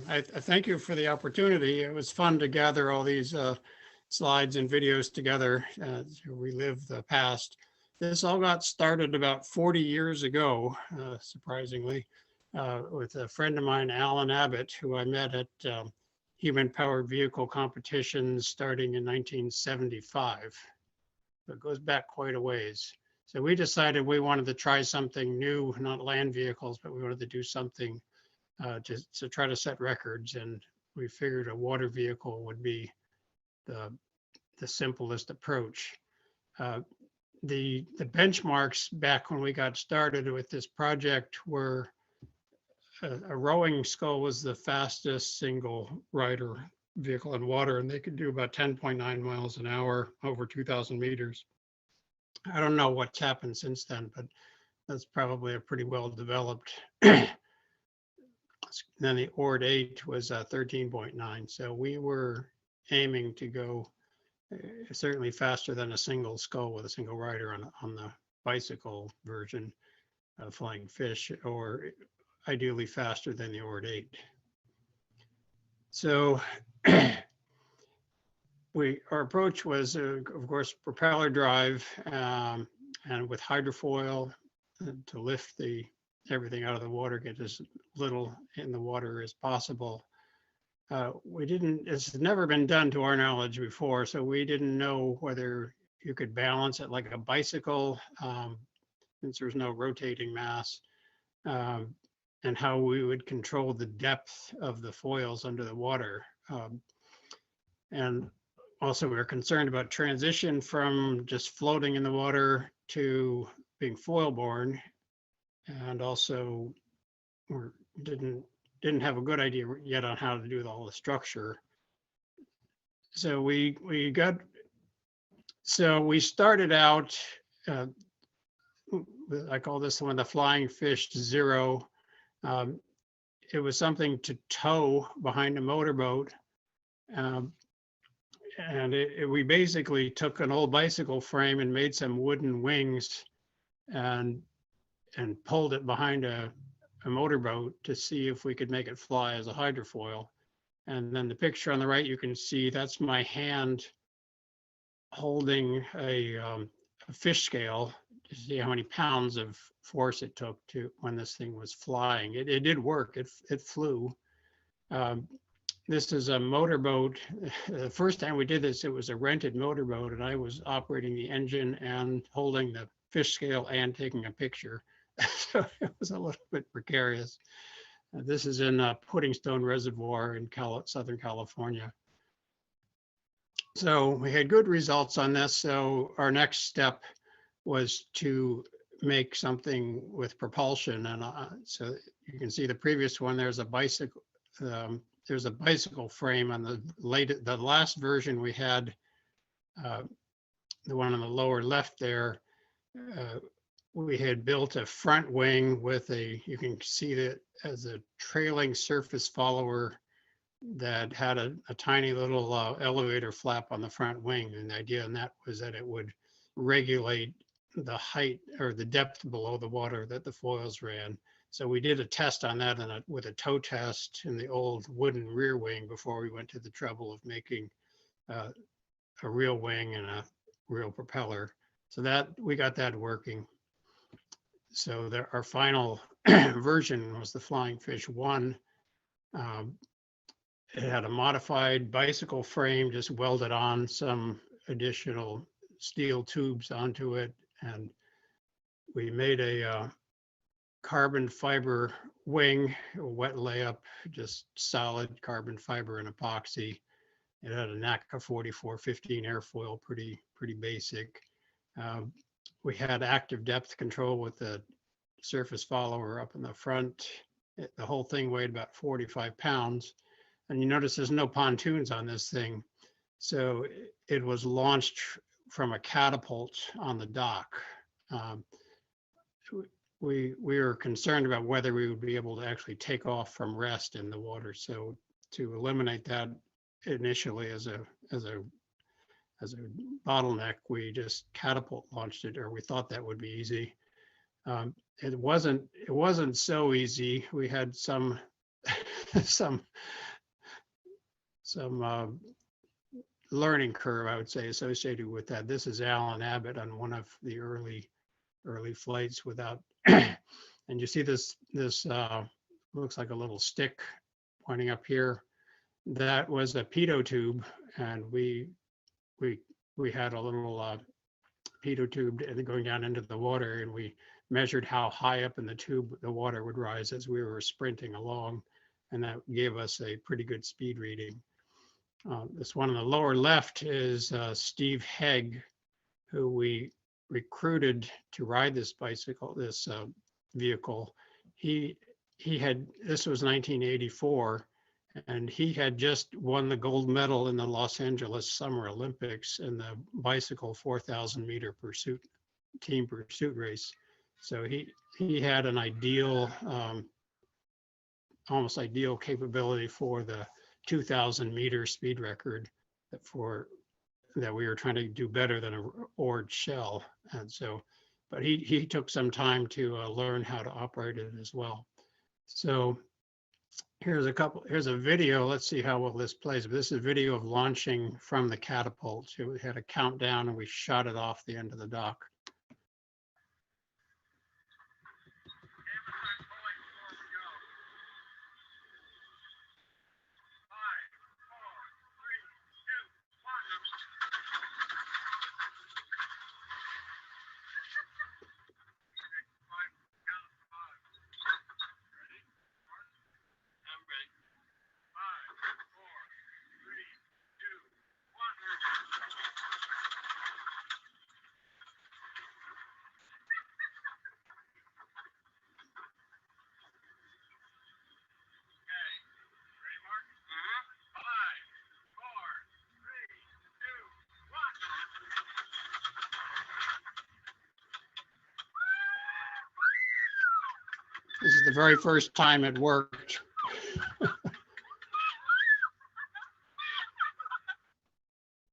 I thank you for the opportunity. It was fun to gather all these slides and videos together to relive the past. This all got started about 40 years ago, surprisingly, with a friend of mine, Alan Abbott, who I met at human-powered vehicle competitions starting in 1975. So it goes back quite a ways. So we decided we wanted to try something new, not land vehicles, but we wanted to do something to try to set records. And we figured a water vehicle would be the simplest approach. The benchmarks back when we got started with this project were a rowing scull was the fastest single rider vehicle in water, and they could do about 10.9 miles an hour over 2,000 meters. I don't know what's happened since then, but that's probably a pretty well developed. Then the ORD 8 was 13.9. So we were aiming to go certainly faster than a single scull with a single rider on the bicycle version of Flying Fish, or ideally faster than the ORD 8. So our approach was, of course, propeller drive and with hydrofoil to lift everything out of the water, get as little in the water as possible. It's never been done to our knowledge before, so we didn't know whether you could balance it like a bicycle, since there's no rotating mass, and how we would control the depth of the foils under the water. And also we were concerned about transition from just floating in the water to being foil borne. And also we didn't have a good idea yet on how to do all the structure. So we started out, I call this one the Flying Fish Zero. It was something to tow behind a motorboat. And we basically took an old bicycle frame and made some wooden wings and pulled it behind a motorboat to see if we could make it fly as a hydrofoil. And then the picture on the right, you can see that's my hand holding a fish scale to see how many pounds of force it took when this thing was flying. It did work, it flew. This is a motorboat. The first time we did this, it was a rented motorboat, and I was operating the engine and holding the fish scale and taking a picture. So it was a little bit precarious. This is in Puddingstone Reservoir in Southern California. So we had good results on this. So our next step was to make something with propulsion. And so you can see the previous one, there's a bicycle. There's a bicycle frame on the last version we had, the one on the lower left there. We had built a front wing with you can see that as a trailing surface follower that had a tiny little elevator flap on the front wing. And the idea in that was that it would regulate the height or the depth below the water that the foils ran. So we did a test on that with a tow test in the old wooden rear wing before we went to the trouble of making a real wing and a real propeller. So that we got that working. So our final version was the Flying Fish 1. It had a modified bicycle frame, just welded on some additional steel tubes onto it. And we made a carbon fiber wing, a wet layup, just solid carbon fiber and epoxy. It had a NACA 4415 airfoil, pretty basic. We had active depth control with the surface follower up in the front. The whole thing weighed about 45 pounds. And you notice there's no pontoons on this thing. So it was launched from a catapult on the dock. We were concerned about whether we would be able to actually take off from rest in the water. So to eliminate that initially as a bottleneck, we just catapult launched it, or we thought that would be easy. It wasn't so easy. We had some some learning curve, I would say, associated with that. This is Alan Abbott on one of the early flights without, and you see this looks like a little stick pointing up here. That was a pitot tube, and we had a little pitot tube going down into the water, and we measured how high up in the tube the water would rise as we were sprinting along, and that gave us a pretty good speed reading. This one on the lower left is Steve Hegg, who we recruited to ride this vehicle. This was 1984, and he had just won the gold medal in the Los Angeles Summer Olympics in the bicycle 4,000 meter team pursuit race. So he had an ideal, almost ideal capability for the 2,000 meter speed record that we were trying to do better than an oared shell. And so, but he took some time to learn how to operate it as well. So here's a video. Let's see how well this plays. This is a video of launching from the catapult. So we had a countdown and we shot it off the end of the dock. This is the very first time it worked.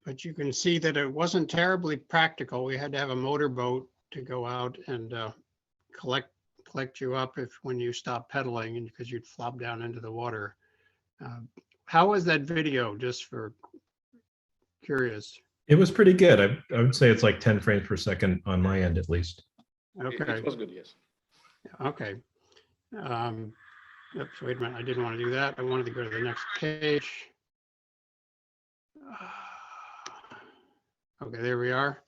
But you can see that it wasn't terribly practical. We had to have a motorboat to go out and collect you up when you stopped pedaling, and because you'd flop down into the water. How was that video, just for curious? It was pretty good. I would say it's like 10 frames per second on my end, at least. Okay. It was good, yes. Okay. Oops, wait a minute. I didn't want to do that. I wanted to go to the next page. Okay, there we are.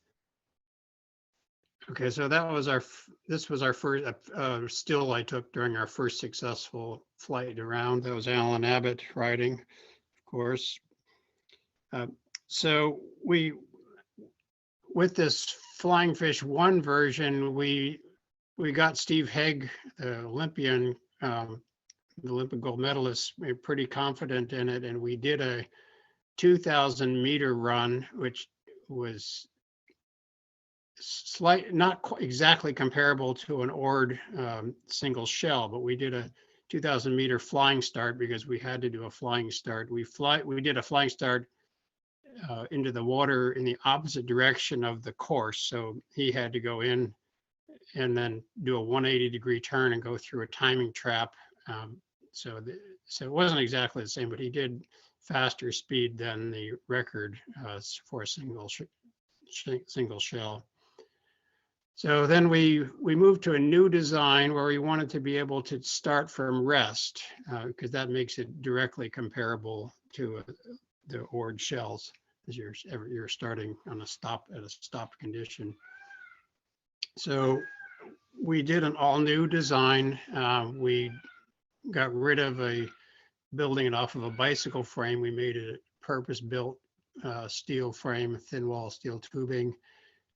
Okay, so this was our first still I took during our first successful flight around. That was Alan Abbott riding, of course. So with this Flying Fish 1 version, we got Steve Hegg, the Olympian, the Olympic gold medalist, pretty confident in it, and we did a 2,000 meter run, which was not exactly comparable to an oared single shell, but we did a 2,000 meter flying start because we had to do a flying start. We did a flying start into the water in the opposite direction of the course, so he had to go in and then do a 180-degree turn and go through a timing trap. So it wasn't exactly the same, but he did faster speed than the record for a single shell. So then we moved to a new design where we wanted to be able to start from rest, because that makes it directly comparable to the oared shells, as you're starting on a stop condition. So we did an all new design. We got rid of building it off of a bicycle frame. We made it purpose-built steel frame, thin wall steel tubing.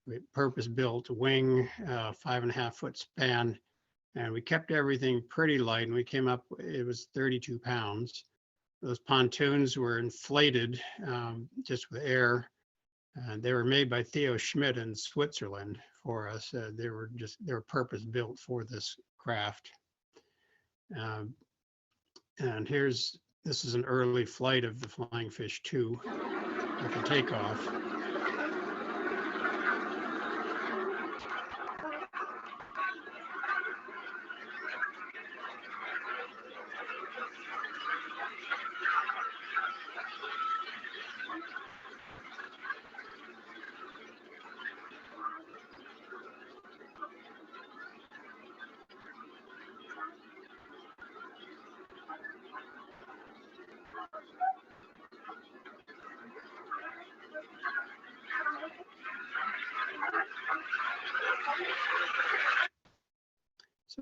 We purpose-built wing, 5.5 foot span, and we kept everything pretty light. And we came up, it was 32 pounds. Those pontoons were inflated just with air. They were made by Theo Schmidt in Switzerland for us. They were purpose-built for this craft. And this is an early flight of the Flying Fish 2 with the takeoff.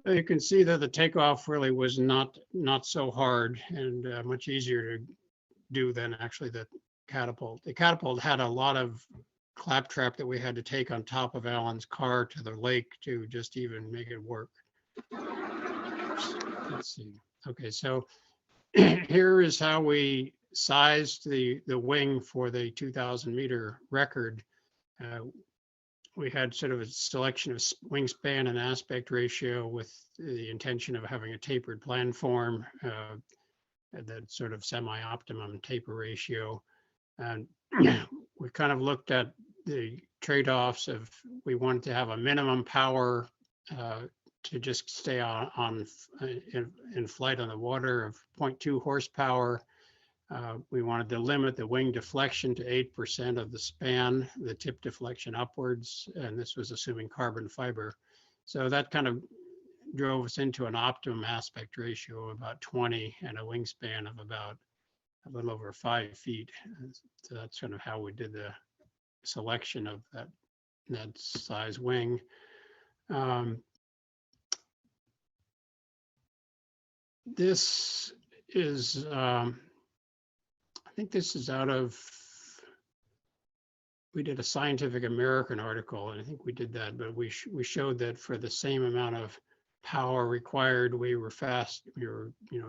So you can see that the takeoff really was not so hard and much easier to do than actually the catapult. The catapult had a lot of claptrap that we had to take on top of Alan's car to the lake to just even make it work. Let's see. Okay, so here is how we sized the wing for the 2,000 meter record. We had sort of a selection of wingspan and aspect ratio with the intention of having a tapered planform, that sort of semi-optimum taper ratio. And we kind of looked at the trade-offs of, we wanted to have a minimum power to just stay in flight on the water of 0.2 horsepower. We wanted to limit the wing deflection to 8% of the span, the tip deflection upwards, and this was assuming carbon fiber. So that kind of drove us into an optimum aspect ratio of about 20 and a wingspan of about a little over 5 feet. So that's kind of how we did the selection of that size wing. This is, I think this is out of, we did a Scientific American article, and I think we did that, but we showed that for the same amount of power required, we were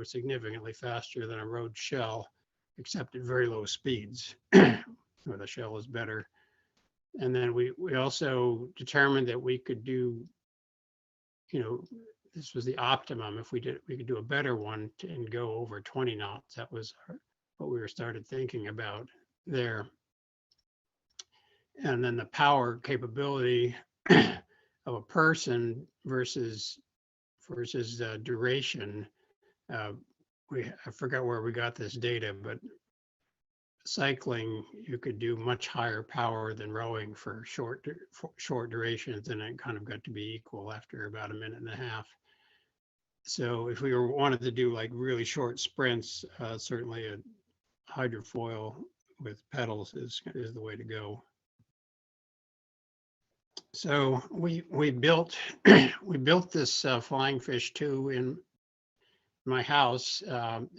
significantly faster than a road shell, except at very low speeds, where the shell is better. And then we also determined that we could do, this was the optimum. If we could do a better one and go over 20 knots. That was what we started thinking about there. And then the power capability of a person versus duration. I forgot where we got this data, but cycling, you could do much higher power than rowing for short durations, and it kind of got to be equal after about a minute and a half. So if we wanted to do like really short sprints, certainly a hydrofoil with pedals is the way to go. So we built this flying fish too in my house.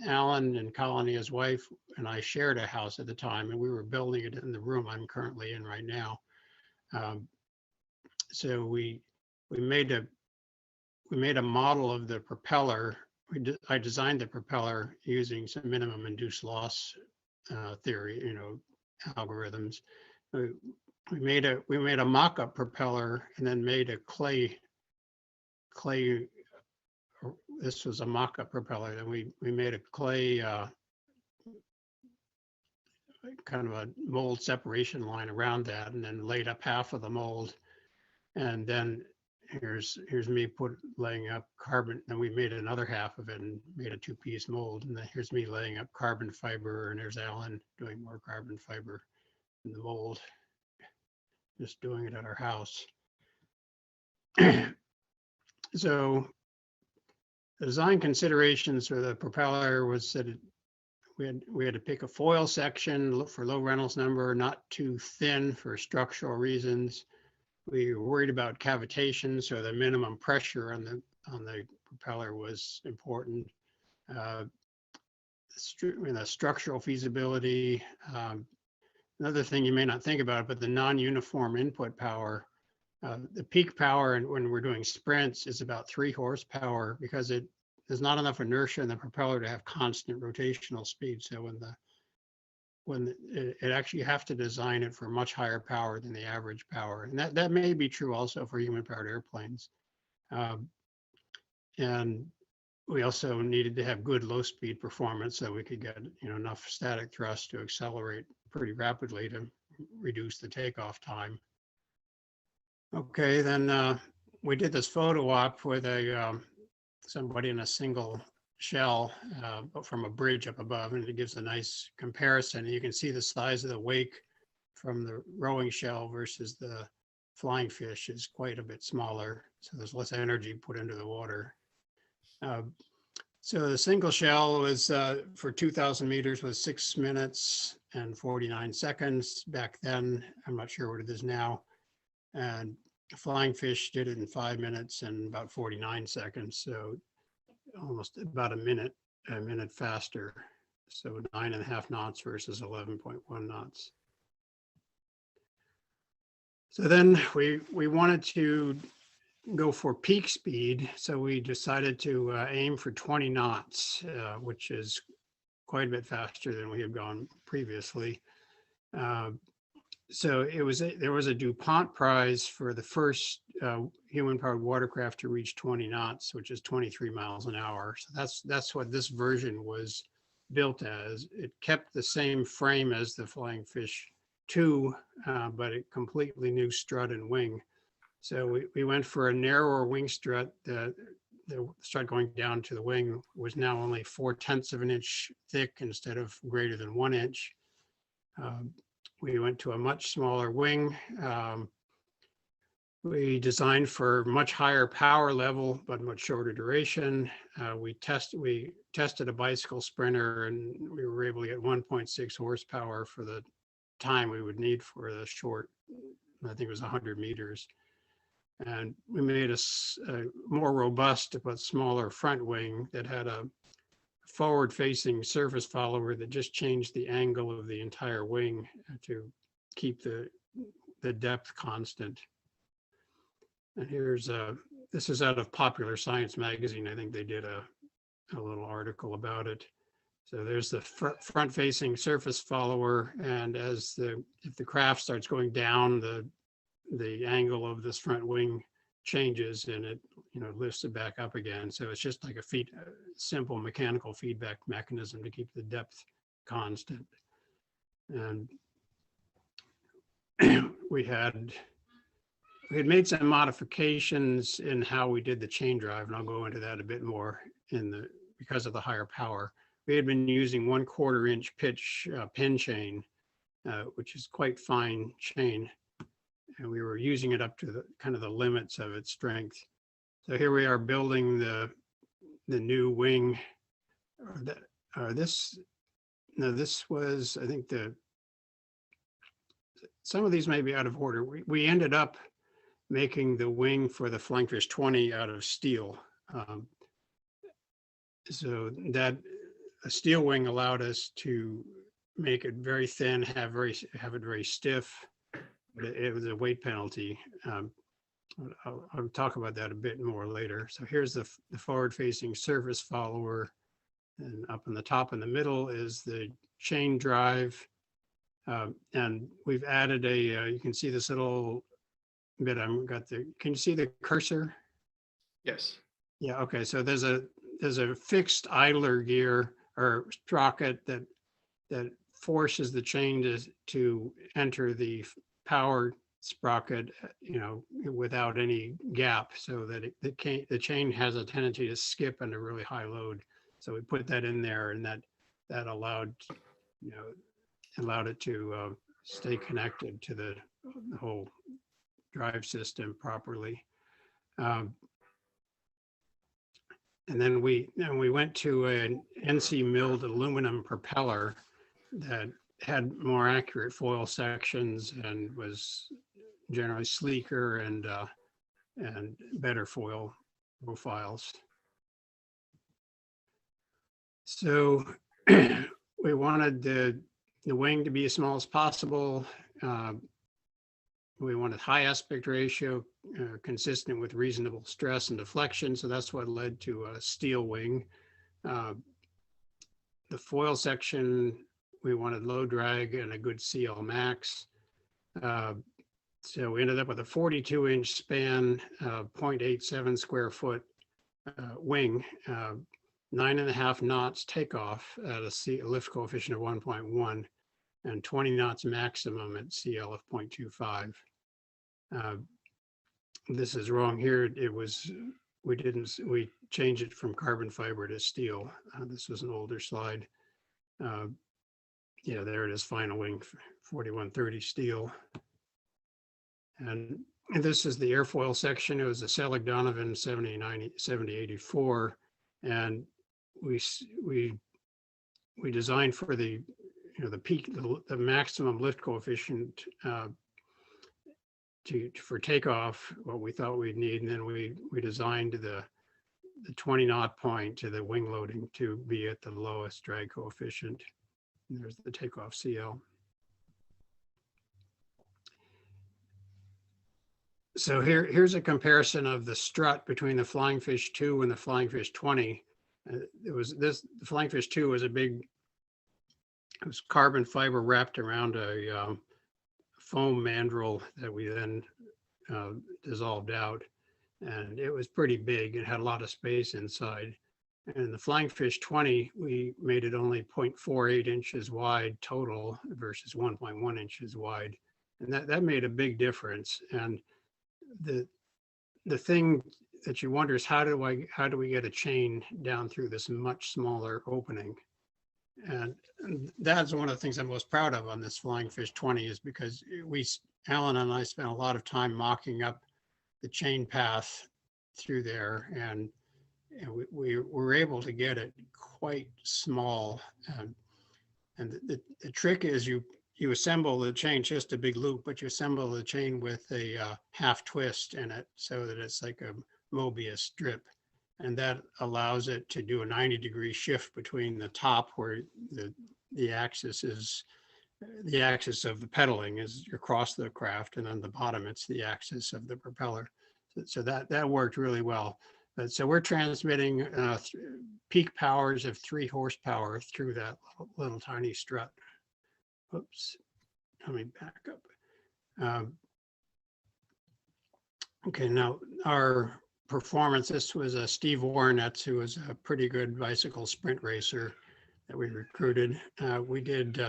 Alan and Colony, his wife, and I shared a house at the time, and we were building it in the room I'm currently in right now. So we made a model of the propeller. I designed the propeller using some minimum induced loss theory, algorithms. We made a mock-up propeller and then made a clay. This was a mock-up propeller. Then we made a clay kind of a mold separation line around that, and then laid up half of the mold. And then here's me laying up carbon. Then we made another half of it and made a 2-piece mold. And then here's me laying up carbon fiber, and there's Alan doing more carbon fiber in the mold. Just doing it at our house. So the design considerations for the propeller was that we had to pick a foil section, look for low Reynolds number, not too thin for structural reasons. We were worried about cavitation, so the minimum pressure on the propeller was important. The structural feasibility. Another thing you may not think about, but the non-uniform input power, the peak power, and when we're doing sprints, is about 3 horsepower because there's not enough inertia in the propeller to have constant rotational speed. So when it actually, you have to design it for much higher power than the average power, and that may be true also for human-powered airplanes. And we also needed to have good low-speed performance so we could get enough static thrust to accelerate pretty rapidly to reduce the takeoff time. Okay, then we did this photo op with somebody in a single shell from a bridge up above, and it gives a nice comparison. You can see the size of the wake from the rowing shell versus the flying fish is quite a bit smaller, so there's less energy put into the water. So the single shell was for 2,000 meters was 6 minutes and 49 seconds back then. I'm not sure what it is now. And Flying Fish did it in 5 minutes and about 49 seconds. So almost about a minute faster. So 9.5 knots versus 11.1 knots. So then we wanted to go for peak speed. So we decided to aim for 20 knots, which is quite a bit faster than we had gone previously. So there was a DuPont prize for the first human-powered watercraft to reach 20 knots, which is 23 miles an hour. So that's what this version was built as. It kept the same frame as the Flying Fish 2, but a completely new strut and wing. So we went for a narrower wing strut. The strut going down to the wing was now only 4/10 of an inch thick instead of greater than 1 inch. We went to a much smaller wing. We designed for much higher power level, but much shorter duration. We tested a bicycle sprinter, and we were able to get 1.6 horsepower for the time we would need for the short, I think it was 100 meters. And we made a more robust but smaller front wing that had a forward-facing surface follower that just changed the angle of the entire wing to keep the depth constant. And this is out of Popular Science magazine. I think they did a little article about it. So there's the front-facing surface follower, and if the craft starts going down, the angle of this front wing changes, and it lifts it back up again. So it's just like a simple mechanical feedback mechanism to keep the depth constant. And we had made some modifications in how we did the chain drive, and I'll go into that a bit more because of the higher power. We had been using 1/4 inch pitch pin chain, which is quite fine chain, and we were using it up to the kind of the limits of its strength. So here we are building the new wing. This was, I think some of these may be out of order. We ended up making the wing for the Flying Fish 20 out of steel. So that a steel wing allowed us to make it very thin, have it very stiff, but it was a weight penalty. I'll talk about that a bit more later. So here's the forward-facing surface follower, and up in the top in the middle is the chain drive. And we've added you can see this little bit, can you see the cursor? Yes. Yeah, okay, so there's a fixed idler gear or sprocket that forces the chain to enter the power sprocket, without any gap, so that the chain has a tendency to skip under really high load. So we put that in there, and that allowed it to stay connected to the whole drive system properly. And then we went to an NC milled aluminum propeller that had more accurate foil sections and was generally sleeker and better foil profiles. So we wanted the wing to be as small as possible. We wanted high aspect ratio, consistent with reasonable stress and deflection. So that's what led to a steel wing. The foil section, we wanted low drag and a good CL max. So we ended up with a 42-inch span, 0.87 square foot wing, 9.5 knots takeoff at a lift coefficient of 1.1, and 20 knots maximum at CL of 0.25. This is wrong here. We changed it from carbon fiber to steel. This was an older slide. Yeah, there it is, final wing, 4130 steel. And this is the airfoil section. It was a Selig Donovan 7084, and we designed for the the peak, the maximum lift coefficient for takeoff, what we thought we'd need, and then we designed the 20 knot point to the wing loading to be at the lowest drag coefficient. And there's the takeoff CL. So here's a comparison of the strut between the Flying Fish 2 and the Flying Fish 20. The Flying Fish 2 was it was carbon fiber wrapped around a foam mandrel that we then dissolved out. And it was pretty big. It had a lot of space inside. And the Flying Fish 20, we made it only 0.48 inches wide total versus 1.1 inches wide. And that made a big difference. And the thing that you wonder is how do we get a chain down through this much smaller opening? And that's one of the things I'm most proud of on this Flying Fish 20 is because Alan and I spent a lot of time mocking up the chain path through there, and we were able to get it quite small. And the trick is you assemble the chain, just a big loop, but you assemble the chain with a half twist in it so that it's like a Mobius strip. And that allows it to do a 90-degree shift between the top where the axis is, the axis of the pedaling is across the craft, and then the bottom, it's the axis of the propeller. So that worked really well. But so we're transmitting peak powers of 3 horsepower through that little tiny strut. Oops, let me back up. Okay, now our performance, this was a Steve Warnetz, who was a pretty good bicycle sprint racer that we recruited. We did,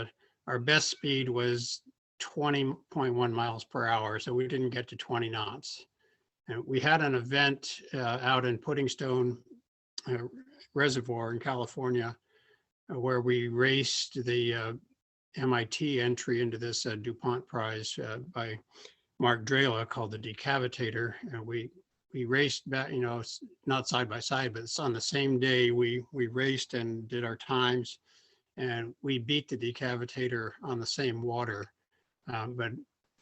our best speed was 20.1 miles per hour, so we didn't get to 20 knots. And we had an event out in Puddingstone Reservoir in California where we raced the MIT entry into this DuPont prize by Mark Drela called the Decavitator. And we raced back, not side by side, but it's on the same day we raced and did our times, and we beat the Decavitator on the same water. But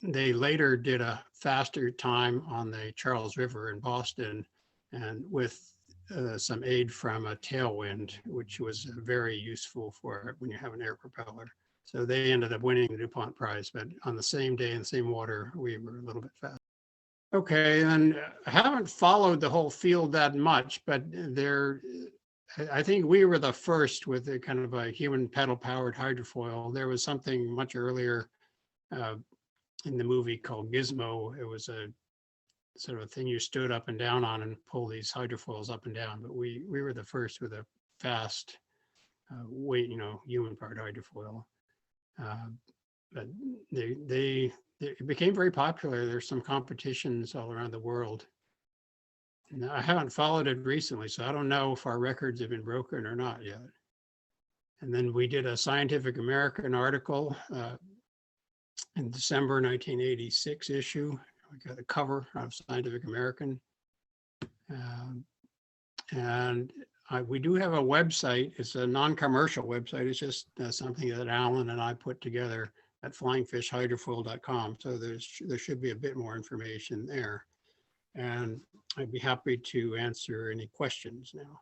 they later did a faster time on the Charles River in Boston, and with some aid from a tailwind, which was very useful for when you have an air propeller. So they ended up winning the DuPont prize, but on the same day in the same water, we were a little bit fast. Okay, and I haven't followed the whole field that much, but I think we were the first with a kind of a human pedal powered hydrofoil. There was something much earlier in the movie called Gizmo. It was a sort of a thing you stood up and down on and pull these hydrofoils up and down, but we were the first with a fast weight, human powered hydrofoil. But it became very popular. There's some competitions all around the world. Now, I haven't followed it recently, so I don't know if our records have been broken or not yet. And then we did a Scientific American article in December 1986 issue. We got a cover of Scientific American. And we do have a website. It's a non-commercial website. It's just something that Alan and I put together at flyingfishhydrofoil.com. So there should be a bit more information there. And I'd be happy to answer any questions now.